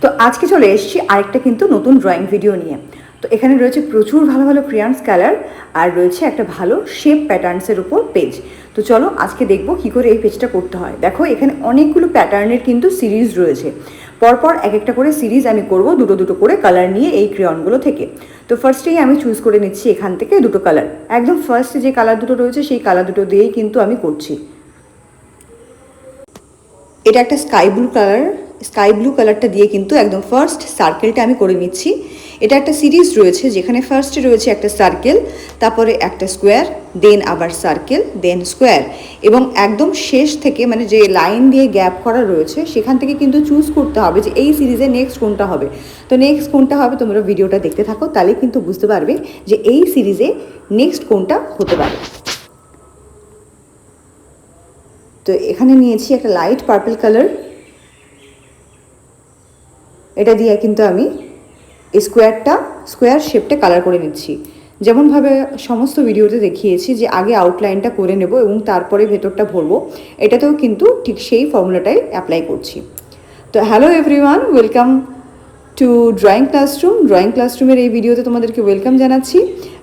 তো আজকে চলে এসেছি আরেকটা কিন্তু নতুন ড্রয়িং ভিডিও নিয়ে। তো এখানে রয়েছে প্রচুর ভালো ভালো ক্রেয়ন্স কালার আর রয়েছে একটা ভালো শেপ প্যাটার্নসের উপর পেজ। তো চলো আজকে দেখবো কী করে এই পেজটা করতে হয়। দেখো এখানে অনেকগুলো প্যাটার্নের কিন্তু সিরিজ রয়েছে, পরপর এক একটা করে সিরিজ আমি করব দুটো দুটো করে কালার নিয়ে এই ক্রেয়নগুলো থেকে। তো ফার্স্টেই আমি চুজ করে নিচ্ছি এখান থেকে দুটো কালার, একদম ফার্স্টে যে কালার দুটো রয়েছে সেই কালার দুটো দিয়েই কিন্তু আমি করছি। এটা একটা স্কাই ব্লু কালারটা দিয়ে কিন্তু একদম ফার্স্ট সার্কেলটা আমি করে নিচ্ছি। এটা একটা সিরিজ রয়েছে যেখানে ফার্স্টে রয়েছে একটা সার্কেল, তারপরে একটা স্কোয়ার, দেন আবার সার্কেল, দেন স্কোয়ার, এবং একদম শেষ থেকে মানে যে লাইন দিয়ে গ্যাপ করা রয়েছে সেখান থেকে কিন্তু চুজ করতে হবে যে এই সিরিজে নেক্সট কোনটা হবে। তো নেক্সট কোনটা হবে তোমরা ভিডিওটা দেখতে থাকো, তাহলে কিন্তু বুঝতে পারবে যে এই সিরিজে নেক্সট কোনটা হতে পারে। তো এখানে নিয়েছি একটা লাইট পার্পল কালার, এটা দিয়ে কিন্তু আমি এই স্কোয়ার শেপটা কালার করে নিচ্ছি। যেমনভাবে সমস্ত ভিডিওতে দেখিয়েছি যে আগে আউটলাইনটা করে নেব এবং তারপরে ভেতরটা ভরবো, এটাতেও কিন্তু ঠিক সেই ফর্মুলাটাই অ্যাপ্লাই করছি। তো hello everyone, welcome to drawing ক্লাসরুমের এই ভিডিওতে তোমাদেরকে ওয়েলকাম জানাচ্ছি।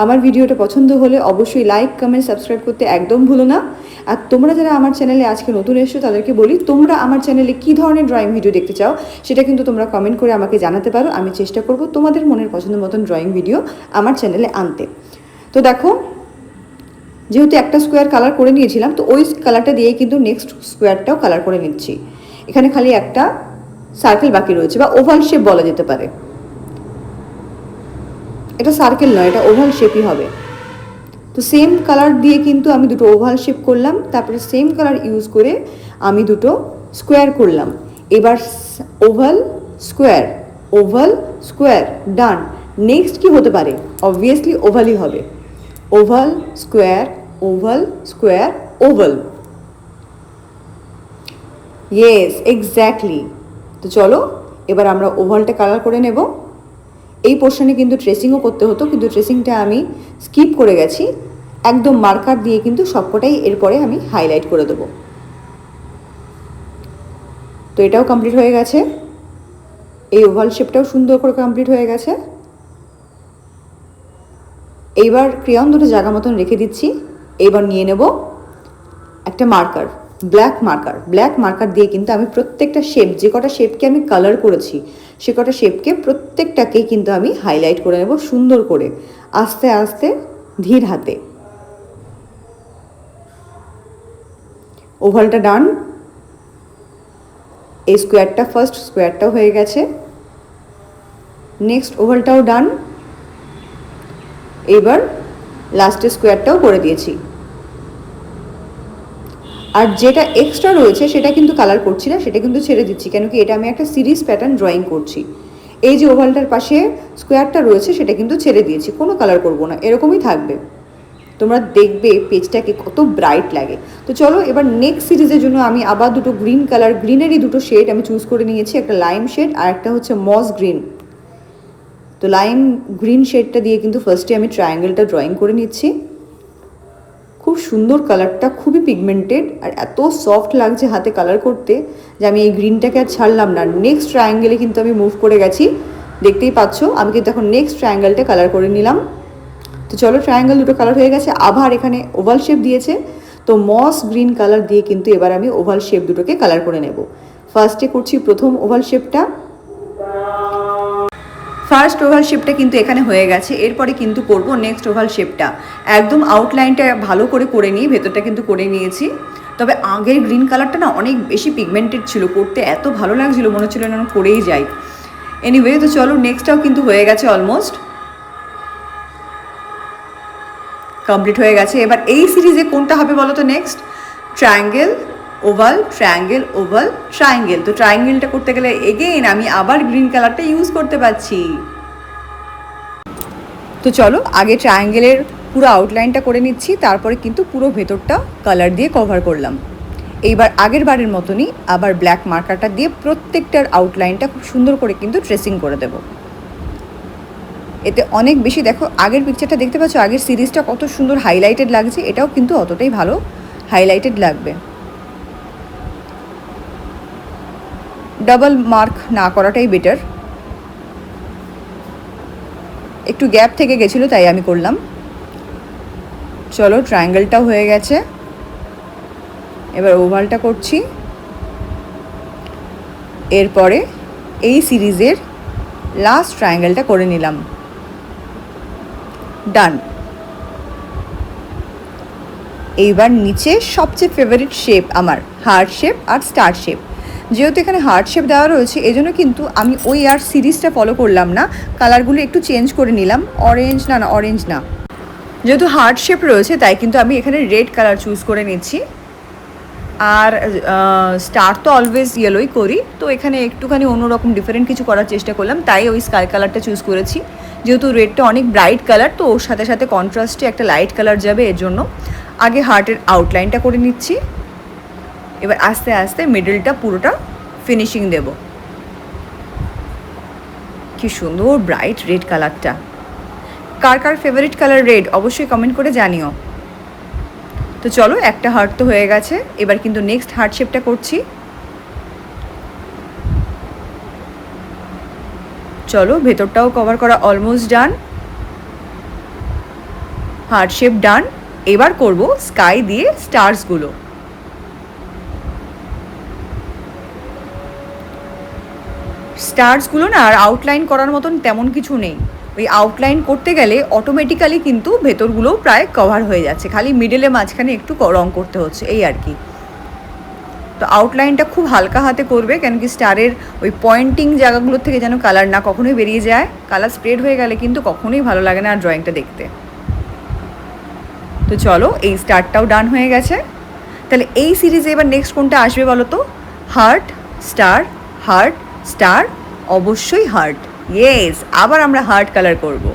আমার ভিডিওটা পছন্দ হলে অবশ্যই লাইক, কমেন্ট, সাবস্ক্রাইব করতে একদম ভুলো না। আর তোমরা যারা আমার চ্যানেলে আজকে নতুন এসছো তাদেরকে বলি, তোমরা আমার চ্যানেলে কী ধরনের ড্রয়িং ভিডিও দেখতে চাও সেটা কিন্তু তোমরা কমেন্ট করে আমাকে জানাতে পারো। আমি চেষ্টা করব তোমাদের মনের পছন্দ মতন ড্রয়িং ভিডিও আমার চ্যানেলে আনতে। তো দেখো, যেহেতু একটা স্কোয়ার কালার করে নিয়েছিলাম, তো ওই কালারটা দিয়েই কিন্তু নেক্সট স্কোয়ারটাও কালার করে নিচ্ছি। এখানে খালি একটা সার্কেল বাকি রয়েছে, বা ওভাল শেপ বলা যেতে পারে। এটা সার্কেল নয়, এটা ওভাল শেপই হবে। তো সেম কালার দিয়ে কিন্তু আমি দুটো ওভাল শেপ করলাম, তারপরে সেম কালার ইউজ করে আমি দুটো স্কোয়ার করলাম। এবার ওভাল স্কোয়ার ডান। নেক্সট কি হতে পারে? অবভিয়াসলি ওভালই হবে। Oval square oval. Yes, exactly. তো চলো এবার আমরা ওভালটা কালার করে নেব। এই পোর্শনে কিন্তু ট্রেসিংও করতে হতো, কিন্তু ট্রেসিংটা আমি স্কিপ করে গেছি। একদম মার্কার দিয়ে কিন্তু সবকটাই এরপরে আমি হাইলাইট করে দেবো। তো এটাও কমপ্লিট হয়ে গেছে, এই ওভাল শেপটাও সুন্দর করে কমপ্লিট হয়ে গেছে। এইবার ক্রেয়ন দুটো জায়গা মতন রেখে দিচ্ছি। এইবার নিয়ে নেব একটা মার্কার, ব্ল্যাক মার্কার দিয়ে কিন্তু আমি প্রত্যেকটা শেপ, যে কটা শেপকে আমি কালার করেছি সে কটা শেপকে প্রত্যেকটাকেই কিন্তু আমি হাইলাইট করে নেব সুন্দর করে, আস্তে আস্তে ধীর হাতে। ওভালটা ডান, এই স্কোয়ারটা ফার্স্ট স্কোয়ারটাও হয়ে গেছে, নেক্সট ওভালটাও ডান। এইবার লাস্টের স্কোয়ারটাও করে দিয়েছি। আর যেটা এক্সট্রা রয়েছে সেটা কিন্তু কালার করছি না, সেটা কিন্তু ছেড়ে দিচ্ছি, কেন কি এটা আমি একটা সিরিজ প্যাটার্ন ড্রয়িং করছি। এই যে ওভালটার পাশে স্কোয়ারটা রয়েছে সেটা কিন্তু ছেড়ে দিয়েছি, কোনো কালার করব না, এরকমই থাকবে। তোমরা দেখবে পেজটাকে কত ব্রাইট লাগে। তো চলো এবার নেক্সট সিরিজের জন্য আমি আবার দুটো গ্রিনেরই দুটো শেড আমি চুজ করে নিয়েছি, একটা লাইম শেড আর একটা হচ্ছে মস গ্রিন। তো লাইম গ্রিন শেডটা দিয়ে কিন্তু ফার্স্টে আমি ট্রায়াঙ্গেলটা ড্রয়িং করে নিচ্ছি। খুব সুন্দর কালারটা, খুবই পিগমেন্টেড আর এত সফট লাগছে হাতে কালার করতে যে আমি এই গ্রিনটাকে আর ছাড়লাম না। নেক্সট ট্রায়াঙ্গেলে কিন্তু আমি মুভ করে গেছি, দেখতেই পাচ্ছ। আমি কিন্তু এখন নেক্সট ট্রায়াঙ্গেলটা কালার করে নিলাম। তো চলো, ট্রায়াঙ্গেল দুটো কালার হয়ে গেছে, আবার এখানে ওভাল শেপ দিয়েছে। তো মস গ্রিন কালার দিয়ে কিন্তু এবার আমি ওভাল শেপ দুটোকে কালার করে নেব। ফার্স্টে করছি প্রথম ওভাল শেপটা, ফার্স্ট ওভাল শেপটা কিন্তু এখানে হয়ে গেছে। এরপরে কিন্তু করব নেক্সট ওভাল শেপটা। একদম আউটলাইনটা ভালো করে নিয়ে ভেতরটা কিন্তু করে নিয়েছি। তবে আগের গ্রিন কালারটা না অনেক বেশি পিগমেন্টেড ছিল, করতে এত ভালো লাগছিলো, মনে হচ্ছিল না করেই যাই। এনিওয়ে, তো চলো নেক্সটটাও কিন্তু হয়ে গেছে, অলমোস্ট কমপ্লিট হয়ে গেছে। এবার এই সিরিজে কোনটা হবে বলো তো? Next triangle oval triangle. তো ট্রায়াঙ্গেলটা করতে গেলে এগেইন আমি আবার গ্রিন কালারটা ইউজ করতে পারছি। তো চলো আগে ট্রায়াঙ্গেলের পুরো আউটলাইনটা করে নিচ্ছি, তারপরে কিন্তু পুরো ভেতরটা কালার দিয়ে কভার করলাম। এইবার আগের বারের মতনই আবার ব্ল্যাক মার্কারটা দিয়ে প্রত্যেকটার আউটলাইনটা খুব সুন্দর করে কিন্তু ট্রেসিং করে দেব। এতে অনেক বেশি, দেখো আগের পিকচারটা দেখতে পাচ্ছ, আগের সিরিজটা কত সুন্দর হাইলাইটেড লাগছে, এটাও কিন্তু অতটাই ভালো হাইলাইটেড লাগবে। ডাবল মার্ক না করাটাই বেটার। একটু গ্যাপ থেকে গেছিলো তাই আমি করলাম। চলো ট্রায়াঙ্গেলটাও হয়ে গেছে, এবার ওভালটা করছি। এরপরে এই সিরিজের লাস্ট ট্রায়াঙ্গেলটা করে নিলাম, ডান। এইবার নিচে সবচেয়ে ফেভারিট শেপ আমার হার্ট শেপ আর স্টার শেপ। যেহেতু এখানে হার্ট শেপ দেওয়া রয়েছে এই জন্য কিন্তু আমি ওই আর সিরিজটা ফলো করলাম না, কালারগুলো একটু চেঞ্জ করে নিলাম। অরেঞ্জ না, যেহেতু হার্ট শেপ রয়েছে তাই কিন্তু আমি এখানে রেড কালার চুজ করে নিচ্ছি। আর স্টার তো অলওয়েজ ইয়েলোই করি, তো এখানে একটুখানি অন্যরকম ডিফারেন্ট কিছু করার চেষ্টা করলাম, তাই ওই স্কাই কালারটা চুজ করেছি। যেহেতু রেডটা অনেক ব্রাইট কালার, তো ওর সাথে সাথে কন্ট্রাস্টে একটা লাইট কালার যাবে, এর জন্য আগে হার্টের আউটলাইনটা করে নিচ্ছি। এবার আস্তে আস্তে মিডলটা পুরোটা ফিনিশিং দেব। কি সুন্দর ব্রাইট রেড কালারটা। কার কার ফেভারিট কালার রেড অবশ্যই কমেন্ট করে জানিও। তো চলো একটা হার্ট তো হয়ে গেছে, এবার কিন্তু নেক্সট হার্ট শেপটা করছি। চলো ভেতরটাও কভার করা অলমোস্ট ডান, হার্ট শেপ ডান। এবার করব স্কাই দিয়ে স্টারসগুলো। স্টারসগুলো না আর আউটলাইন করার মতন তেমন কিছু নেই, ওই আউটলাইন করতে গেলে অটোমেটিক্যালি কিন্তু ভেতরগুলোও প্রায় কভার হয়ে যাচ্ছে, খালি মিডলে মাঝখানে একটু রং করতে হচ্ছে, এই আর কি। তো আউটলাইনটা খুব হালকা হাতে করবে, কেন কি স্টারের ওই পয়েন্টিং জায়গাগুলোর থেকে যেন কালার না কখনোই বেরিয়ে যায়। কালার স্প্রেড হয়ে গেলে কিন্তু কখনোই ভালো লাগে না আর ড্রয়িংটা দেখতে। তো চলো এই স্টারটাও ডান হয়ে গেছে। তাহলে এই সিরিজে এবার নেক্সট কোনটা আসবে বলো তো? হার্ট স্টার, হার্ট স্টার, অবশ্যই হার্ট। ইয়েস, আবার আমরা হার্ট কালার করব।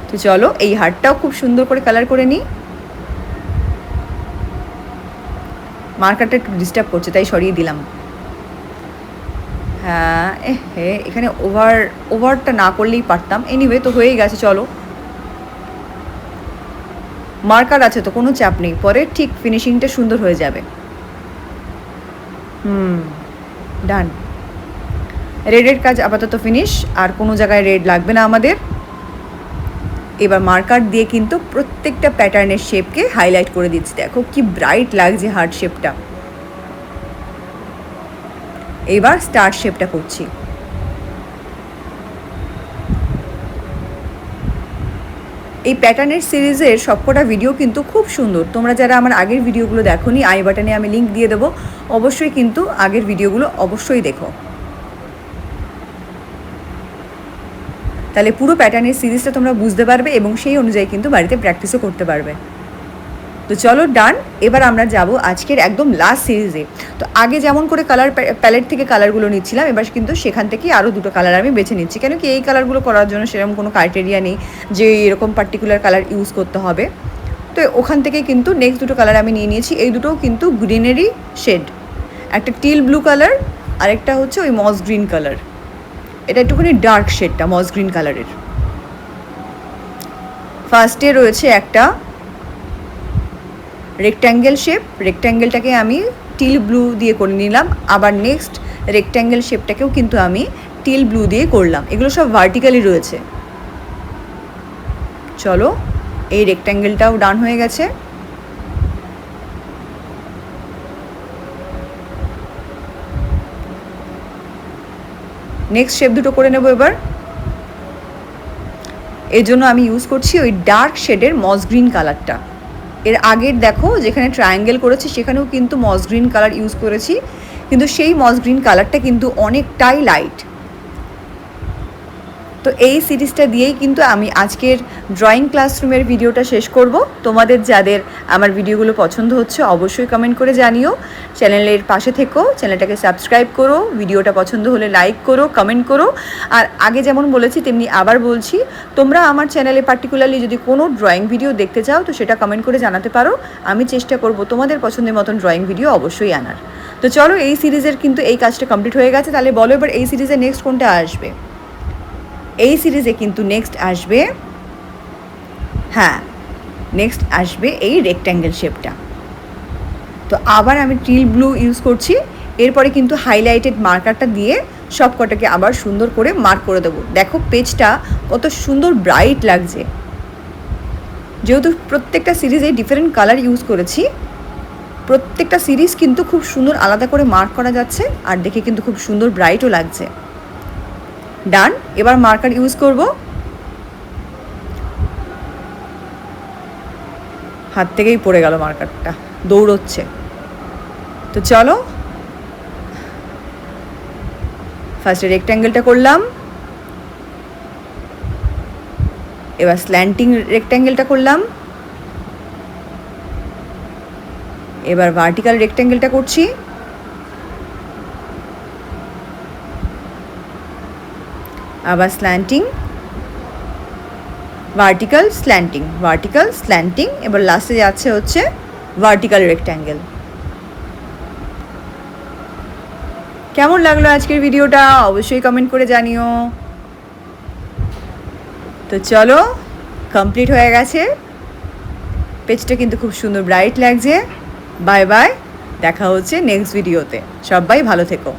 তো চলো এই হার্টটাও খুব সুন্দর করে কালার করে নিই। মার্কারটা একটু ডিস্টার্ব করছে তাই সরিয়ে দিলাম। হ্যাঁ এখানে ওভারটা না করলেই পারতাম, এনিওয়ে তো হয়েই গেছে। চলো মার্কার আছে তো কোনো চাপ নেই, পরে ঠিক ফিনিশিংটা সুন্দর হয়ে যাবে। ডান। রেডের কাজ আপাতত ফিনিশ, আর কোনো জায়গায় রেড লাগবে না আমাদের। এবার মার্কার দিয়ে কিন্তু প্রত্যেকটা প্যাটার্নের শেপকে হাইলাইট করে দিচ্ছি। দেখো কি ব্রাইট লাগছে হার্ট শেপটা। এবার স্টার শেপটা করছি। এই প্যাটার্নের সিরিজের সবকটা ভিডিও কিন্তু খুব সুন্দর। তোমরা যারা আমার আগের ভিডিওগুলো দেখোনি, আই বাটনে আমি লিঙ্ক দিয়ে দেবো, অবশ্যই কিন্তু আগের ভিডিওগুলো অবশ্যই দেখো। তাহলে পুরো প্যাটার্নের সিরিজটা তোমরা বুঝতে পারবে এবং সেই অনুযায়ী কিন্তু বাড়িতে প্র্যাকটিসও করতে পারবে। তো চলো ডান। এবার আমরা যাব আজকের একদম লাস্ট সিরিজে। তো আগে যেমন করে কালার প্যালেট থেকে কালারগুলো নিচ্ছিলাম, এবার কিন্তু সেখান থেকেই আরও দুটো কালার আমি বেছে নিচ্ছি, কেন কি এই কালারগুলো করার জন্য সেরকম কোনো ক্রাইটেরিয়া নেই যে এরকম পার্টিকুলার কালার ইউজ করতে হবে। তো ওখান থেকে কিন্তু নেক্সট দুটো কালার আমি নিয়ে নিয়েছি। এই দুটোও কিন্তু গ্রিনারি শেড, একটা টিল ব্লু কালার, আরেকটা হচ্ছে ওই মস গ্রিন কালার। এটা একটুখানি ডার্ক শেডটা মস গ্রিন কালারের। ফার্স্টে রয়েছে একটা রেক্ট্যাঙ্গেল শেপ, রেক্ট্যাঙ্গেলটাকে আমি টিল ব্লু দিয়ে করে নিলাম। আবার নেক্সট রেক্ট্যাঙ্গেল শেপটাকেও কিন্তু আমি টিল ব্লু দিয়ে করলাম। এগুলো সব ভার্টিক্যালি রয়েছে। চলো এই রেক্ট্যাঙ্গেলটাও ডান হয়ে গেছে। নেক্সট শেপ দুটো করে নেব এবার। এর জন্য আমি ইউজ করছি ওই ডার্ক শেডের মস গ্রিন কালারটা। এর আগের দেখো যেখানে ট্রায়াঙ্গেল করেছি সেখানেও কিন্তু মস গ্রিন কালার ইউজ করেছি, কিন্তু সেই মস গ্রিন কালারটা কিন্তু অনেকটাই লাইট। তো এই সিরিজটা দিয়েই কিন্তু আমি আজকের ড্রয়িং ক্লাসরুমের ভিডিওটা শেষ করব। তোমাদের যাদের আমার ভিডিওগুলো পছন্দ হচ্ছে অবশ্যই কমেন্ট করে জানিও। চ্যানেলের পাশে থেকো, চ্যানেলটাকে সাবস্ক্রাইব করো, ভিডিওটা পছন্দ হলে লাইক করো, কমেন্ট করো। আর আগে যেমন বলেছি তেমনি আবার বলছি, তোমরা আমার চ্যানেলে পার্টিকুলারলি যদি কোনো ড্রয়িং ভিডিও দেখতে চাও তো সেটা কমেন্ট করে জানাতে পারো। আমি চেষ্টা করব তোমাদের পছন্দের মতন ড্রয়িং ভিডিও অবশ্যই আনার। তো চলো এই সিরিজের কিন্তু এই কাজটা কমপ্লিট হয়ে গেছে। তাহলে বলো এবার এই সিরিজে নেক্সট কোনটা আসবে? এই সিরিজে কিন্তু নেক্সট আসবে, হ্যাঁ নেক্সট আসবে এই রেক্ট্যাঙ্গেল শেপটা। তো আবার আমি টিল ব্লু ইউজ করছি। এরপরে কিন্তু হাইলাইটেড মার্কারটা দিয়ে সব কটাকে আবার সুন্দর করে মার্ক করে দেবো। দেখো পেজটা কত সুন্দর ব্রাইট লাগছে। যেহেতু প্রত্যেকটা সিরিজে ডিফারেন্ট কালার ইউজ করেছি, প্রত্যেকটা সিরিজ কিন্তু খুব সুন্দর আলাদা করে মার্ক করা যাচ্ছে, আর দেখে কিন্তু খুব সুন্দর ব্রাইটও লাগছে। ডান। এবার মার্কার ইউজ করব। হাত থেকেই পড়ে গেল মার্কারটা, দৌড়চ্ছে। তো চলো, ফার্স্টে রেক্ট্যাঙ্গেলটা করলাম, এবার স্ল্যান্টিং রেক্ট্যাঙ্গেলটা করলাম, এবার ভার্টিক্যাল রেক্ট্যাঙ্গেলটা করছি, আবার slanting, vertical slanting, vertical slanting, এবার লাস্টে যাচ্ছে হচ্ছে ভার্টিক্যাল রেক্ট্যাঙ্গেল। কেমন লাগলো আজকের ভিডিওটা অবশ্যই কমেন্ট করে জানিও। তো চলো, কমপ্লিট হয়ে গেছে। পেজটা কিন্তু খুব সুন্দর ব্রাইট লাগছে। বাই বাই, দেখা হচ্ছে নেক্সট ভিডিওতে। সবাই ভালো থেকো।